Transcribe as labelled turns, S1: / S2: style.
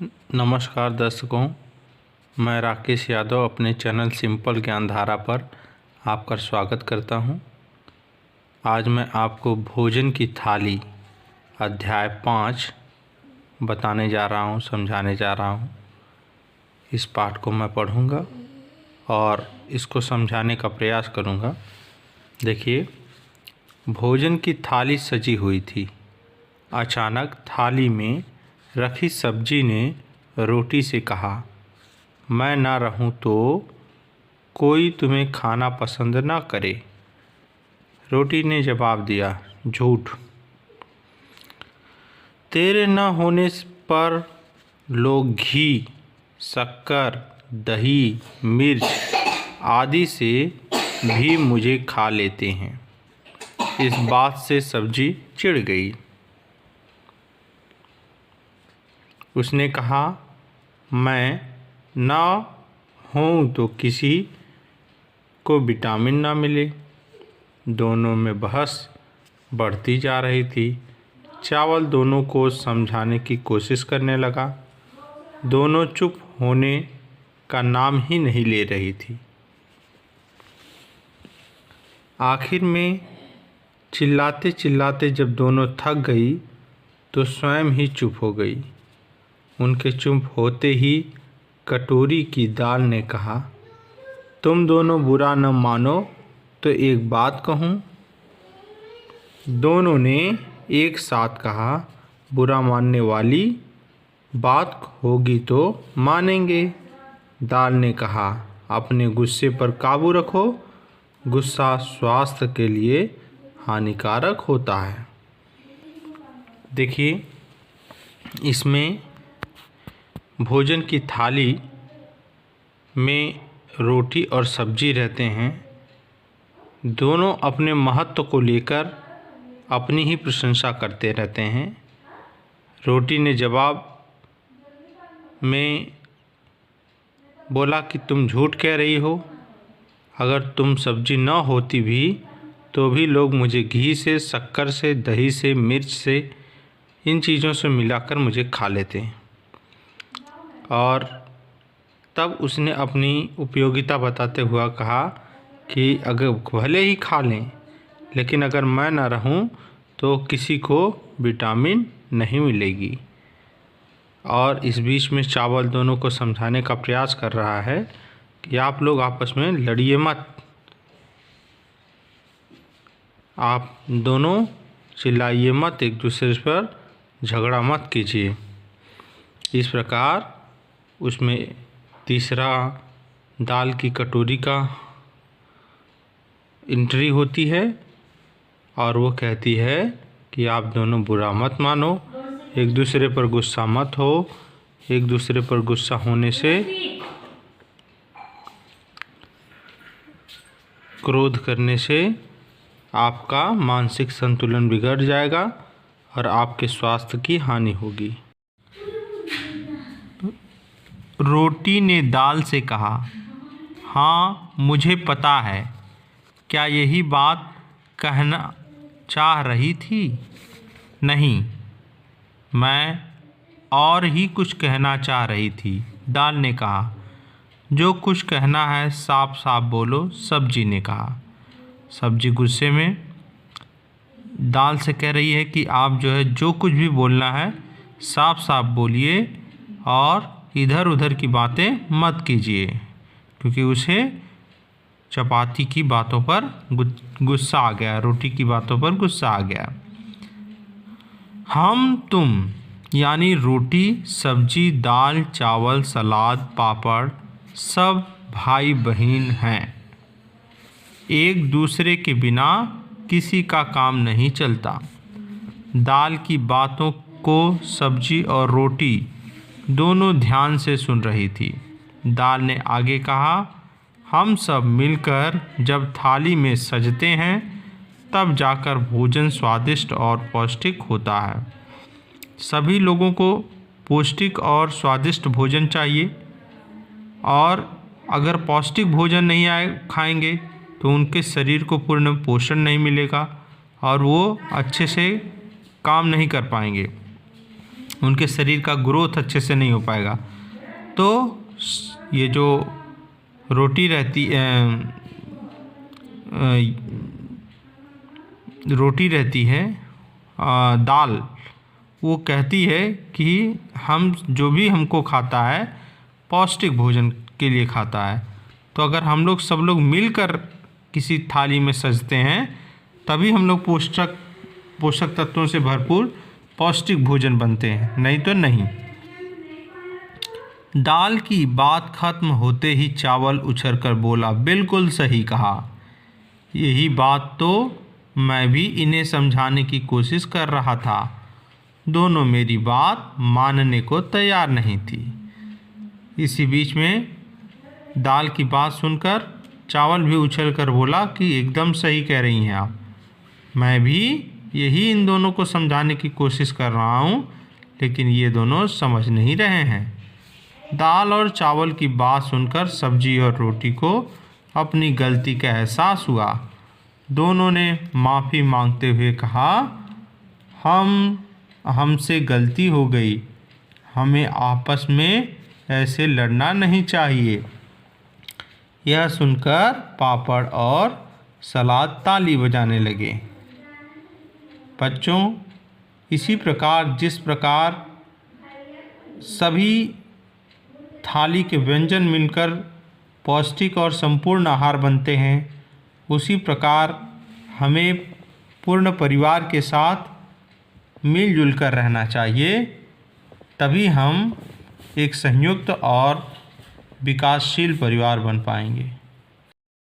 S1: नमस्कार दर्शकों, मैं राकेश यादव अपने चैनल सिंपल ज्ञान धारा पर आपका स्वागत करता हूं। आज मैं आपको भोजन की थाली अध्याय 5 बताने जा रहा हूं, समझाने जा रहा हूं। इस पाठ को मैं पढ़ूंगा और इसको समझाने का प्रयास करूंगा। देखिए, भोजन की थाली सजी हुई थी। अचानक थाली में रखी सब्जी ने रोटी से कहा, मैं ना रहूं तो कोई तुम्हें खाना पसंद ना करे। रोटी ने जवाब दिया, झूठ। तेरे न होने पर लोग घी, शक्कर, दही, मिर्च आदि से भी मुझे खा लेते हैं। इस बात से सब्जी चिढ़ गई। उसने कहा, मैं ना हूँ तो किसी को विटामिन ना मिले। दोनों में बहस बढ़ती जा रही थी। चावल दोनों को समझाने की कोशिश करने लगा। दोनों चुप होने का नाम ही नहीं ले रही थी। आखिर में चिल्लाते चिल्लाते जब दोनों थक गई तो स्वयं ही चुप हो गई। उनके चुप होते ही कटोरी की दाल ने कहा, तुम दोनों बुरा न मानो तो एक बात कहूँ। दोनों ने एक साथ कहा, बुरा मानने वाली बात होगी तो मानेंगे। दाल ने कहा, अपने गुस्से पर काबू रखो। गुस्सा स्वास्थ्य के लिए हानिकारक होता है। देखिए, इसमें भोजन की थाली में रोटी और सब्जी रहते हैं। दोनों अपने महत्व को लेकर अपनी ही प्रशंसा करते रहते हैं। रोटी ने जवाब में बोला कि तुम झूठ कह रही हो। अगर तुम सब्जी न होती भी तो भी लोग मुझे घी से, शक्कर से, दही से, मिर्च से, इन चीज़ों से मिलाकर मुझे खा लेते हैं। और तब उसने अपनी उपयोगिता बताते हुआ कहा कि अगर भले ही खा लें, लेकिन अगर मैं ना रहूं तो किसी को विटामिन नहीं मिलेगी। और इस बीच में चावल दोनों को समझाने का प्रयास कर रहा है कि आप लोग आपस में लड़िए मत, आप दोनों चिल्लाइए मत, एक दूसरे पर झगड़ा मत कीजिए। इस प्रकार उसमें तीसरा दाल की कटोरी का एंट्री होती है और वो कहती है कि आप दोनों बुरा मत मानो, एक दूसरे पर गुस्सा मत हो। एक दूसरे पर गुस्सा होने से, क्रोध करने से आपका मानसिक संतुलन बिगड़ जाएगा और आपके स्वास्थ्य की हानि होगी। रोटी ने दाल से कहा, हाँ मुझे पता है, क्या यही बात कहना चाह रही थी? नहीं, मैं और ही कुछ कहना चाह रही थी। दाल ने कहा, जो कुछ कहना है साफ साफ बोलो। सब्जी ने कहा। सब्जी गुस्से में दाल से कह रही है कि आप जो कुछ भी बोलना है साफ साफ बोलिए और इधर उधर की बातें मत कीजिए, क्योंकि उसे चपाती की बातों पर गुस्सा आ गया, रोटी की बातों पर गुस्सा आ गया। हम तुम यानी रोटी, सब्जी, दाल, चावल, सलाद, पापड़ सब भाई बहन हैं। एक दूसरे के बिना किसी का काम नहीं चलता। दाल की बातों को सब्जी और रोटी दोनों ध्यान से सुन रही थी। दाल ने आगे कहा, हम सब मिलकर जब थाली में सजते हैं तब जाकर भोजन स्वादिष्ट और पौष्टिक होता है। सभी लोगों को पौष्टिक और स्वादिष्ट भोजन चाहिए, और अगर पौष्टिक भोजन नहीं खाएंगे तो उनके शरीर को पूर्ण पोषण नहीं मिलेगा और वो अच्छे से काम नहीं कर पाएंगे। उनके शरीर का ग्रोथ अच्छे से नहीं हो पाएगा। तो ये जो रोटी रहती है दाल, वो कहती है कि हम जो भी हमको खाता है पौष्टिक भोजन के लिए खाता है। तो अगर हम लोग सब लोग मिलकर किसी थाली में सजते हैं तभी हम लोग पोषक तत्वों से भरपूर पौष्टिक भोजन बनते हैं, नहीं तो नहीं। दाल की बात खत्म होते ही चावल उछलकर बोला, बिल्कुल सही कहा। यही बात तो मैं भी इन्हें समझाने की कोशिश कर रहा था। दोनों मेरी बात मानने को तैयार नहीं थी। इसी बीच में दाल की बात सुनकर चावल भी उछलकर बोला कि एकदम सही कह रही हैं आप। मैं भी यही इन दोनों को समझाने की कोशिश कर रहा हूँ, लेकिन ये दोनों समझ नहीं रहे हैं। दाल और चावल की बात सुनकर सब्जी और रोटी को अपनी गलती का एहसास हुआ। दोनों ने माफ़ी मांगते हुए कहा, हमसे गलती हो गई, हमें आपस में ऐसे लड़ना नहीं चाहिए। यह सुनकर पापड़ और सलाद ताली बजाने लगे। बच्चों, इसी प्रकार जिस प्रकार सभी थाली के व्यंजन मिलकर पौष्टिक और संपूर्ण आहार बनते हैं, उसी प्रकार हमें पूर्ण परिवार के साथ मिलजुल कर रहना चाहिए। तभी हम एक संयुक्त और विकासशील परिवार बन पाएंगे।